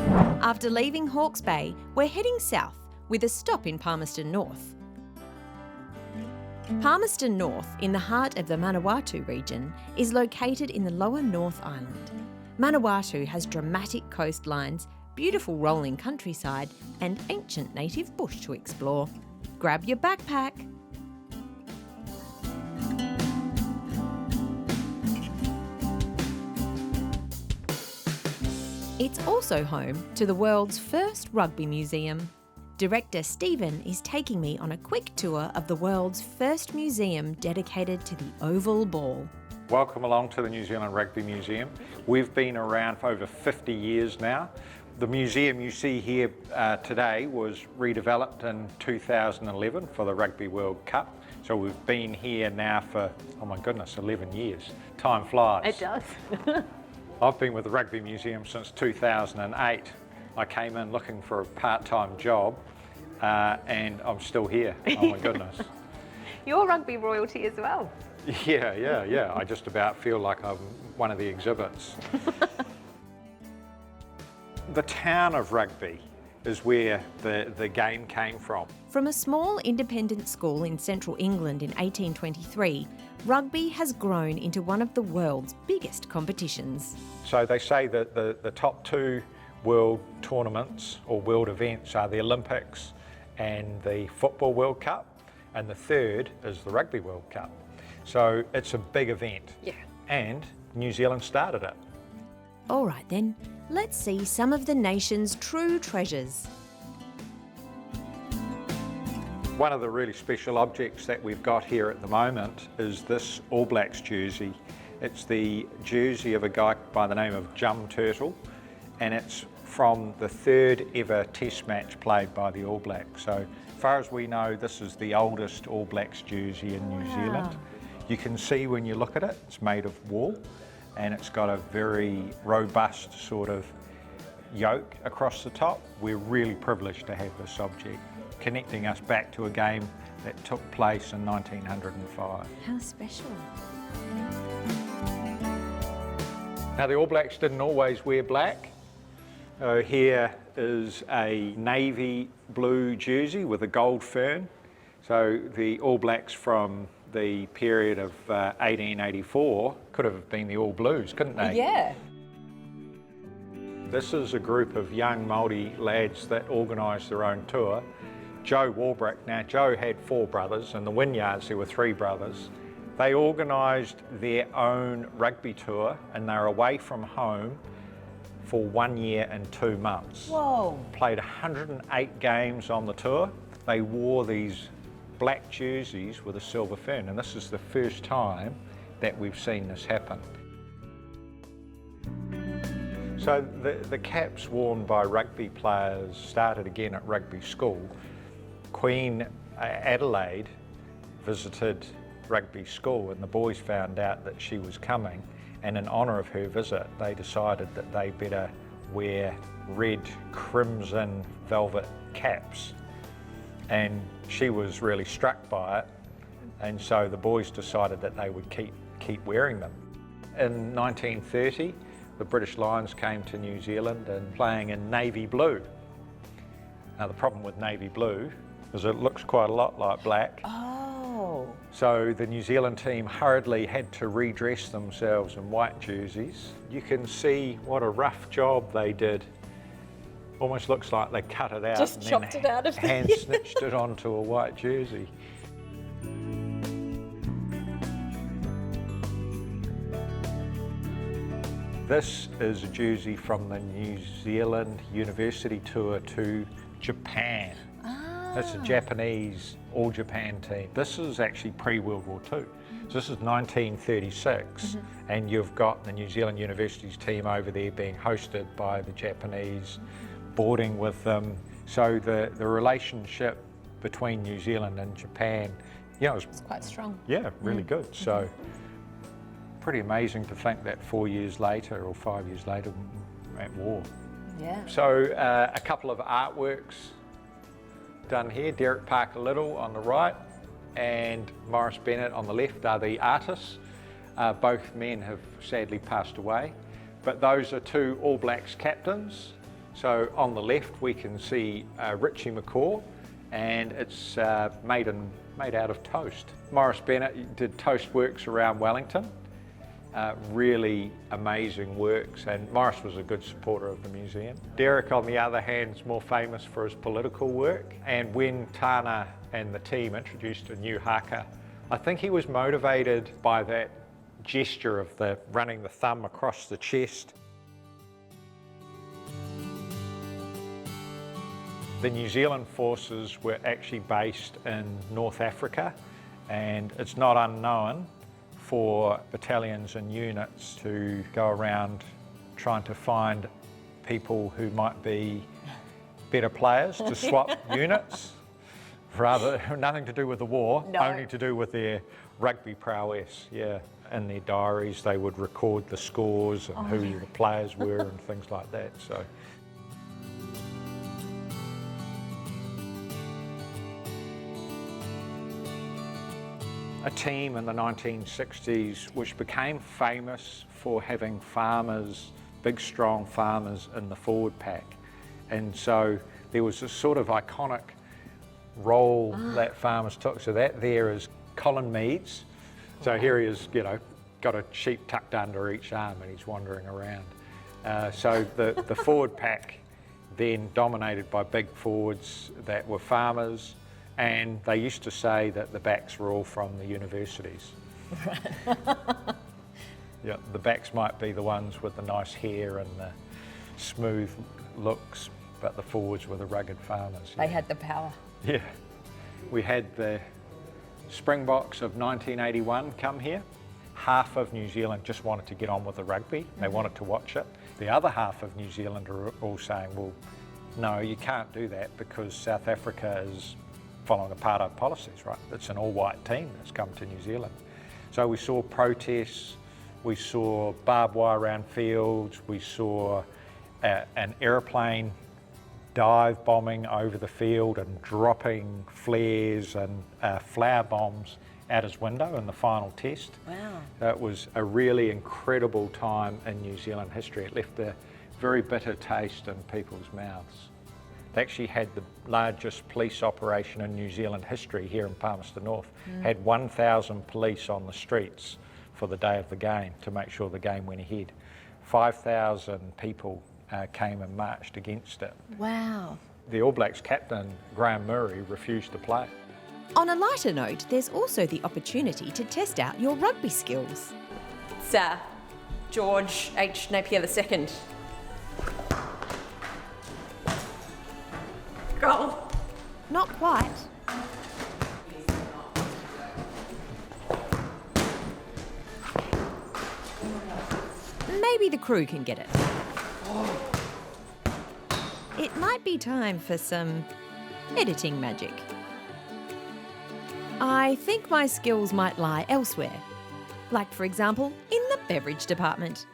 After leaving Hawke's Bay, we're heading south with a stop in Palmerston North. Palmerston North, in the heart of the Manawatu region, is located in the lower North Island. Manawatu has dramatic coastlines, beautiful rolling countryside and ancient native bush to explore. Grab your backpack. It's also home to the world's first rugby museum. Director Stephen is taking me on a quick tour of the world's first museum dedicated to the oval ball. Welcome along to the New Zealand Rugby Museum. We've been around for over 50 years now. The museum you see here today was redeveloped in 2011 for the Rugby World Cup. So we've been here now for, oh my goodness, 11 years. Time flies. It does. I've been with the Rugby Museum since 2008. I came in looking for a part-time job and I'm still here. Oh my goodness. You're rugby royalty as well. Yeah. I just about feel like I'm one of the exhibits. The town of Rugby is where the game came from. From a small independent school in central England in 1823, rugby has grown into one of the world's biggest competitions. So they say that the top two world tournaments or world events are the Olympics and the Football World Cup, and the third is the Rugby World Cup. So it's a big event. Yeah. And New Zealand started it. All right then, let's see some of the nation's true treasures. One of the really special objects that we've got here at the moment is this All Blacks jersey. It's the jersey of a guy by the name of Jum Turtle, and it's from the third ever test match played by the All Blacks. So as far as we know, this is the oldest All Blacks jersey in New Zealand. You can see when you look at it, it's made of wool and it's got a very robust sort of yoke across the top. We're really privileged to have this object, connecting us back to a game that took place in 1905. How special. Now the All Blacks didn't always wear black. Here is a navy blue jersey with a gold fern. So the All Blacks from the period of 1884 could have been the All Blues, couldn't they? Yeah. This is a group of young Māori lads that organised their own tour. Joe Warbrick, now Joe had 4 brothers, and the Wynyards there were 3 brothers. They organised their own rugby tour and they're away from home for 1 year and 2 months. Whoa. Played 108 games on the tour. They wore these black jerseys with a silver fern, and this is the first time that we've seen this happen. So the caps worn by rugby players started again at rugby school. Queen Adelaide visited rugby school and the boys found out that she was coming, and in honour of her visit they decided that they better wear red crimson velvet caps, and she was really struck by it, and so the boys decided that they would keep wearing them. In 1930 the British Lions came to New Zealand and playing in navy blue. Now the problem with navy blue is it looks quite a lot like black. Oh. So the New Zealand team hurriedly had to redress themselves in white jerseys. You can see what a rough job they did. Almost looks like they cut it out Just and chopped then it out of the- hand snitched it onto a white jersey. This is a jersey from the New Zealand University tour to Japan. That's a Japanese all-Japan team. This is actually pre-World War II. So this is 1936, and you've got the New Zealand University's team over there being hosted by the Japanese, boarding with them. So the relationship between New Zealand and Japan, It's quite strong. yeah, really good. So pretty amazing to think that 4 years later or 5 years later we're at war. Yeah. So a couple of artworks done here. Derek Parker Little on the right and Morris Bennett on the left are the artists. Both men have sadly passed away, but those are 2 All Blacks captains So on the left we can see Richie McCaw, and it's made out of toast. Morris Bennett did toast works around Wellington, really amazing works, and Morris was a good supporter of the museum. Derek, on the other hand, is more famous for his political work, and when Tana and the team introduced a new haka, I think he was motivated by that gesture of the running the thumb across the chest. The New Zealand forces were actually based in North Africa, and it's not unknown for battalions and units to go around trying to find people who might be better players to swap units. Rather, nothing to do with the war, No. only to do with their rugby prowess, yeah. In their diaries, they would record the scores and who the players were and things like that, so. A team in the 1960s which became famous for having farmers, big strong farmers in the forward pack. And so there was this sort of iconic role that farmers took. So that there is Colin Meads. So here he is, you know, got a sheep tucked under each arm and he's wandering around. So the forward pack then dominated by big forwards that were farmers, and they used to say that the backs were all from the universities. Yeah, the backs might be the ones with the nice hair and the smooth looks, but the forwards were the rugged farmers. They had the power. Yeah. We had the Springboks of 1981 come here. Half of New Zealand just wanted to get on with the rugby. They wanted to watch it. The other half of New Zealand are all saying, well, no, you can't do that because South Africa is following apartheid policies, right? It's an all-white team that's come to New Zealand. So we saw protests, we saw barbed wire around fields, we saw an aeroplane dive bombing over the field and dropping flares and flower bombs out his window in the final test. Wow. It was a really incredible time in New Zealand history. It left a very bitter taste in people's mouths. They actually had the largest police operation in New Zealand history here in Palmerston North. Had 1,000 police on the streets for the day of the game to make sure the game went ahead. 5,000 people came and marched against it. Wow. The All Blacks captain, Graham Murray, refused to play. On a lighter note, there's also the opportunity to test out your rugby skills. Sir George H. Napier II. Goal. Not quite. Maybe the crew can get it. It might be time for some editing magic. I think my skills might lie elsewhere. Like, for example, in the beverage department.